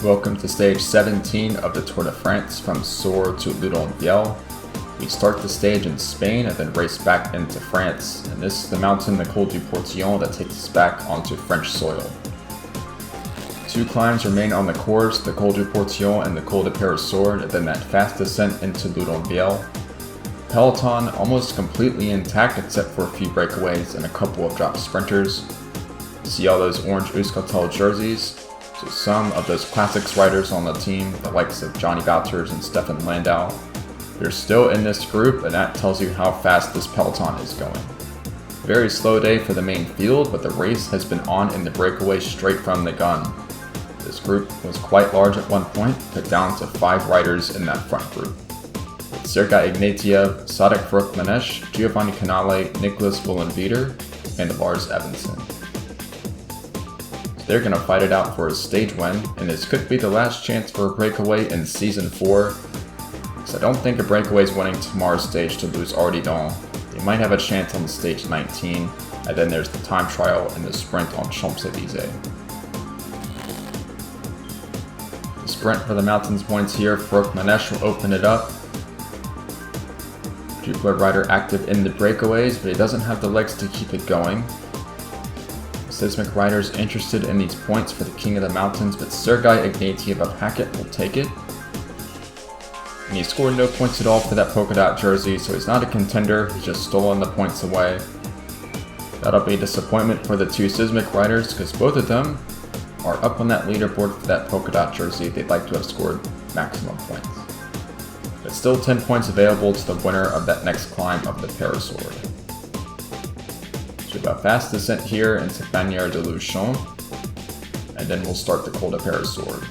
Welcome to stage 17 of the Tour de France from Sour to Ludonvielle. We start the stage in Spain and then race back into France, and this is the mountain, the Col du Portillon, that takes us back onto French soil. Two climbs remain on the course, the Col du Portillon and the Col de Peyresourde, and then that fast descent into Ludonvielle. Peloton almost completely intact except for a few breakaways and a couple of dropped sprinters. See all those orange Euskaltel jerseys? So some of those classics riders on the team, the likes of Johnny Wouters and Stefan Landau, they're still in this group, and that tells you how fast this peloton is going. Very slow day for the main field, but the race has been on in the breakaway straight from the gun. This group was quite large at one point, but down to 5 riders in that front group. With Sergei Ignatiev, Sadek Vrokmanesh, Giovanni Canale, Nicholas Woolenveder, and Lars Evensen. They're going to fight it out for a stage win, and this could be the last chance for a breakaway in Season 4. So I don't think a breakaway is winning tomorrow's stage to lose Ardidon. They might have a chance on stage 19, and then there's the time trial and the sprint on Champs-Élysées. The sprint for the mountains points here, Vrokmanesh will open it up. Jupiler rider active in the breakaways, but he doesn't have the legs to keep it going. Seismic riders interested in these points for the King of the Mountains, but Sergei Ignatiev of Hackett will take it. And he scored no points at all for that polka dot jersey, so he's not a contender, he's just stolen the points away. That'll be a disappointment for the two Seismic riders, because both of them are up on that leaderboard for that polka dot jersey. They'd like to have scored maximum points. But still 10 points available to the winner of that next climb of the Peyresourde. So we've got fast descent here into Bagnères de Luchon, and then we'll start the Col de Peyresourde.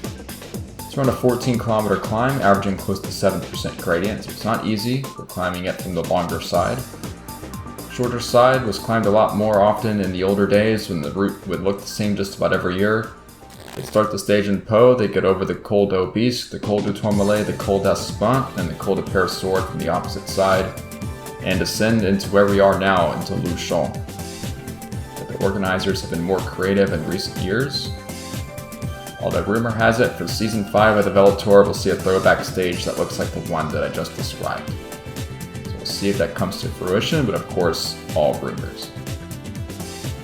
It's around a 14-kilometer climb, averaging close to 7% gradient, so it's not easy. We're climbing it from the longer side. Shorter side was climbed a lot more often in the older days when the route would look the same just about every year. They start the stage in Pau, they get over the Col d'Aubisque, the Col du Tourmalet, the Col d'Aspin, and the Col de Peyresourde from the opposite side, and ascend into where we are now, into Luchon. The organizers have been more creative in recent years. Although rumor has it, for Season 5 of the VeloTour, we'll see a throwback stage that looks like the one that I just described. So we'll see if that comes to fruition, but of course, all rumors.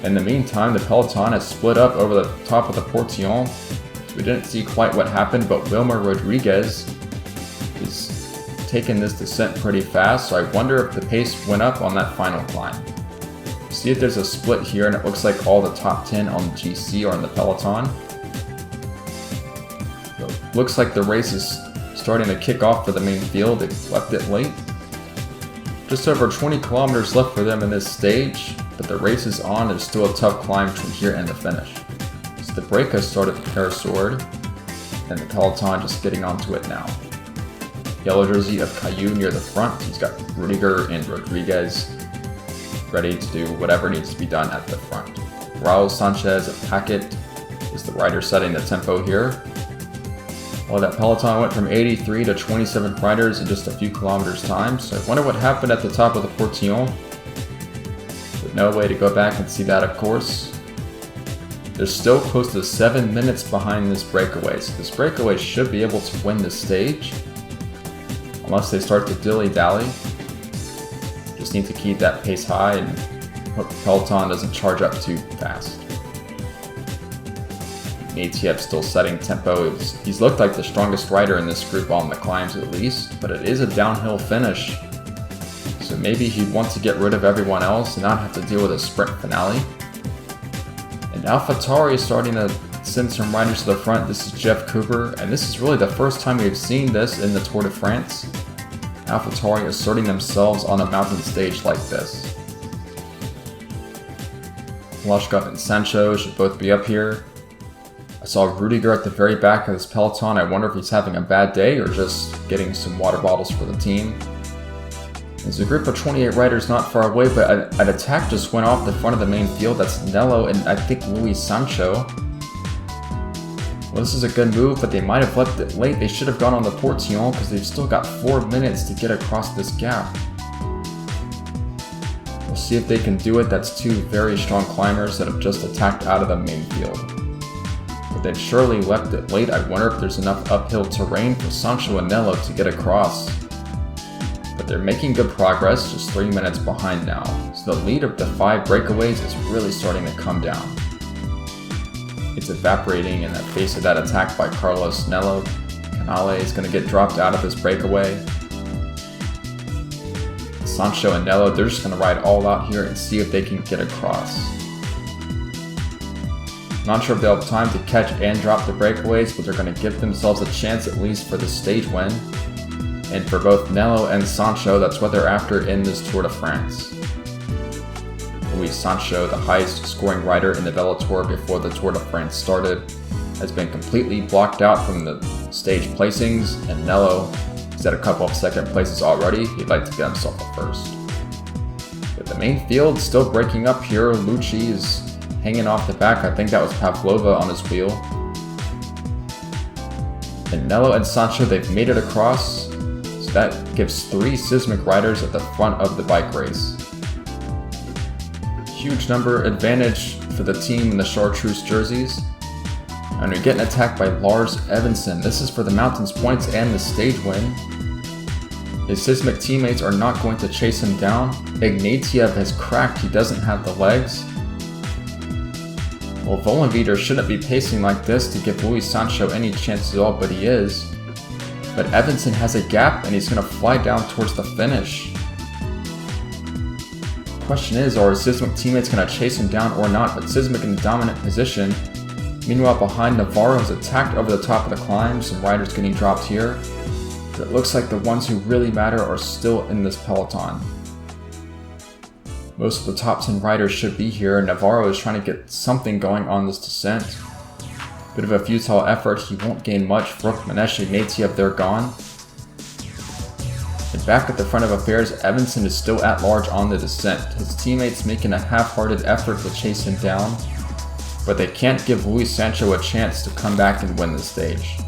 In the meantime, the peloton has split up over the top of the Portillon. We didn't see quite what happened, but Wilmer Rodriguez is taking this descent pretty fast, so I wonder if the pace went up on that final climb. See if there's a split here, and it looks like all the top 10 on the GC are in the peloton. So looks like the race is starting to kick off for the main field. They've left it late. Just over 20 kilometers left for them in this stage, but the race is on. There's still a tough climb between here and the finish. So the break has started at the Peyresourde, and the peloton just getting onto it now. Yellow jersey of Caillou near the front. He's got Rudiger and Rodriguez ready to do whatever needs to be done at the front. Raul Sanchez of Hackett is the rider setting the tempo here. Well, that peloton went from 83 to 27 riders in just a few kilometers time, so I wonder what happened at the top of the Portillon. With no way to go back and see that, of course. They're still close to 7 minutes behind this breakaway, so this breakaway should be able to win the stage, unless they start to dilly-dally. Just need to keep that pace high and hope the peloton doesn't charge up too fast. Ignatiev still setting tempo. He's looked like the strongest rider in this group on the climbs at least, but it is a downhill finish. So maybe he'd want to get rid of everyone else and not have to deal with a sprint finale. And AlphaTauri is starting to send some riders to the front. This is Jeff Cooper, and this is really the first time we've seen this in the Tour de France. AlphaTauri asserting themselves on a mountain stage like this. Loshkov and Sancho should both be up here. I saw Rudiger at the very back of this peloton. I wonder if he's having a bad day or just getting some water bottles for the team. There's a group of 28 riders not far away, but an attack just went off the front of the main field. That's Nello and I think Luis Sancho. Well, this is a good move, but they might have left it late. They should have gone on the Portillon because they've still got 4 minutes to get across this gap. We'll see if they can do it. That's two very strong climbers that have just attacked out of the main field. but they've surely left it late. I wonder if there's enough uphill terrain for Sancho and Nello to get across. But they're making good progress, just 3 minutes behind now, so the lead of the 5 breakaways is really starting to come down. It's evaporating in the face of that attack by Carlos Nello. Canale is going to get dropped out of this breakaway. Sancho and Nello, they're just going to ride all out here and see if they can get across. Not sure if they'll have time to catch and drop the breakaways, but they're going to give themselves a chance at least for the stage win. And for both Nello and Sancho, that's what they're after in this Tour de France. Luis Sancho, the highest scoring rider in the VeloTour before the Tour de France started, has been completely blocked out from the stage placings, and Nello is at a couple of second places already. He'd like to get himself a first. But the main field still breaking up here. Lucci is hanging off the back. I think that was Pavlova on his wheel. And Nello and Sancho, they've made it across. So that gives 3 Sismic riders at the front of the bike race. Huge number advantage for the team in the chartreuse jerseys. And we're getting attacked by Lars Evensen. This is for the Mountains points and the stage win. His Sismic teammates are not going to chase him down. Ignatiev has cracked, he doesn't have the legs. Well, VeloTour shouldn't be pacing like this to give Luis Sancho any chance at all, but he is. But Evensen has a gap and he's going to fly down towards the finish. The question is, are his Sismic teammates going to chase him down or not? But Sismic in the dominant position. Meanwhile, behind, Navarro is attacked over the top of the climb. Some riders getting dropped here. But it looks like the ones who really matter are still in this peloton. Most of the top 10 riders should be here. Navarro is trying to get something going on this descent. Bit of a futile effort, he won't gain much. Vrook, Manesh, Ignatiev, they're gone. And back at the front of affairs, Evensen is still at large on the descent. His teammates making a half-hearted effort to chase him down, but they can't give Luis Sancho a chance to come back and win the stage.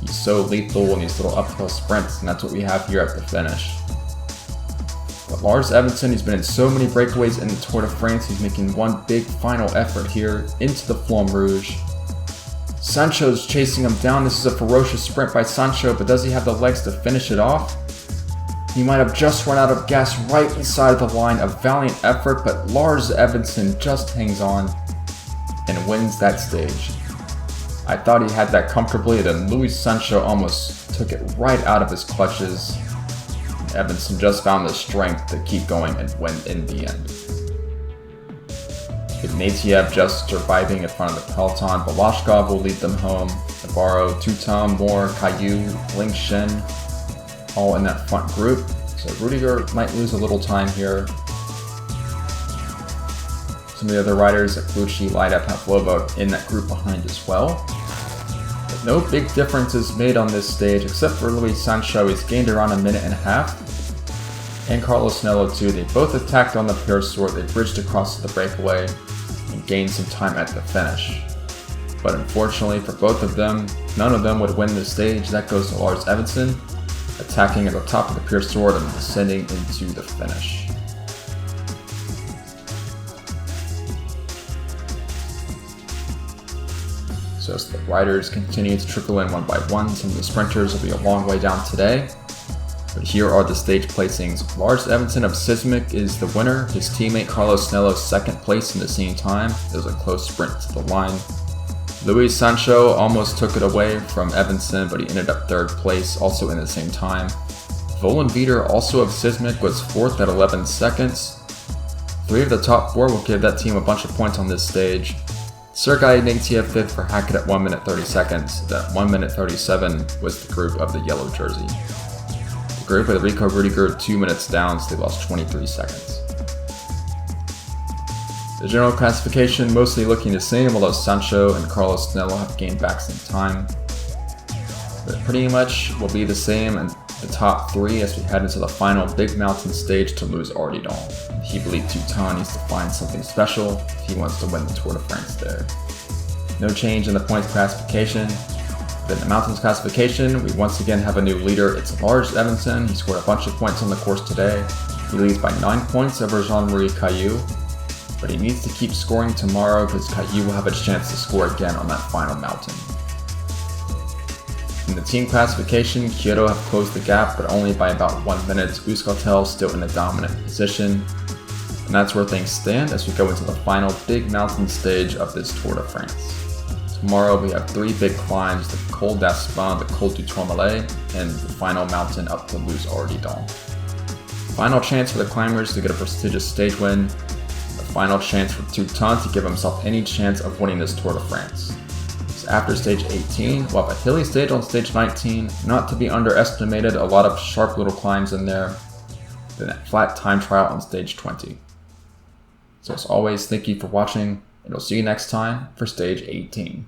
He's so lethal in these little uphill sprints, and that's what we have here at the finish. But Lars Evensen, he's been in so many breakaways in the Tour de France, he's making one big final effort here into the Flamme Rouge. Sancho's chasing him down. This is a ferocious sprint by Sancho, but does he have the legs to finish it off? He might have just run out of gas right inside the line. A valiant effort, but Lars Evensen just hangs on and wins that stage. I thought he had that comfortably, then Luis Sancho almost took it right out of his clutches. Evensen just found the strength to keep going and win in the end. Ignatiev just surviving in front of the peloton. Balashkov will lead them home. Navarro, Tutam, Moore, Caillou, Ling Shen, all in that front group. So Rudiger might lose a little time here. Some of the other riders like Lucci, Lida, Pavlova in that group behind as well. But no big differences made on this stage except for Luis Sancho. He's gained around a minute and a half. And Carlos Nello too. They both attacked on the pure sword. They bridged across the breakaway and gained some time at the finish. But unfortunately for both of them, none of them would win the stage. That goes to Lars Evensen, attacking at the top of the pure sword and descending into the finish. So as the riders continue to trickle in one by one, some of the sprinters will be a long way down today. But here are the stage placings. Lars Evensen of Sismic is the winner. His teammate Carlos Nello second place in the same time. It was a close sprint to the line. Luis Sancho almost took it away from Evensen, but he ended up third place, also in the same time. VeloTour, also of Sismic, was fourth at 11 seconds. 3 of the top 4 will give that team a bunch of points on this stage. Sergei Ignatiev fifth for Hackett at 1 minute 30 seconds. That 1 minute 37 was the group of the yellow jersey. The group with Rico Rudiger 2 minutes down, so they lost 23 seconds. The general classification mostly looking the same, although Sancho and Carlos Nello have gained back some time. But pretty much will be the same in the top 3 as we head into the final big mountain stage to lose Ardidon. He believed Teuton needs to find something special if he wants to win the Tour de France there. No change in the points classification. But in the mountains classification, we once again have a new leader. It's Lars Evensen. He scored a bunch of points on the course today. He leads by 9 points over Jean-Marie Caillou. but he needs to keep scoring tomorrow because Caillou will have a chance to score again on that final mountain. In the team classification, Kyoto have closed the gap, but only by about 1 minute. Euskaltel still in a dominant position. And that's where things stand as we go into the final big mountain stage of this Tour de France. Tomorrow we have 3 big climbs, the Col d'Aspin, the Col du Tourmalet, and the final mountain up to Luz Ardidon. Final chance for the climbers to get a prestigious stage win. The final chance for Teutin to give himself any chance of winning this Tour de France. After stage 18, we'll have a hilly stage on stage 19, not to be underestimated, a lot of sharp little climbs in there, then a flat time trial on stage 20. So as always, thank you for watching, and we'll see you next time for stage 18.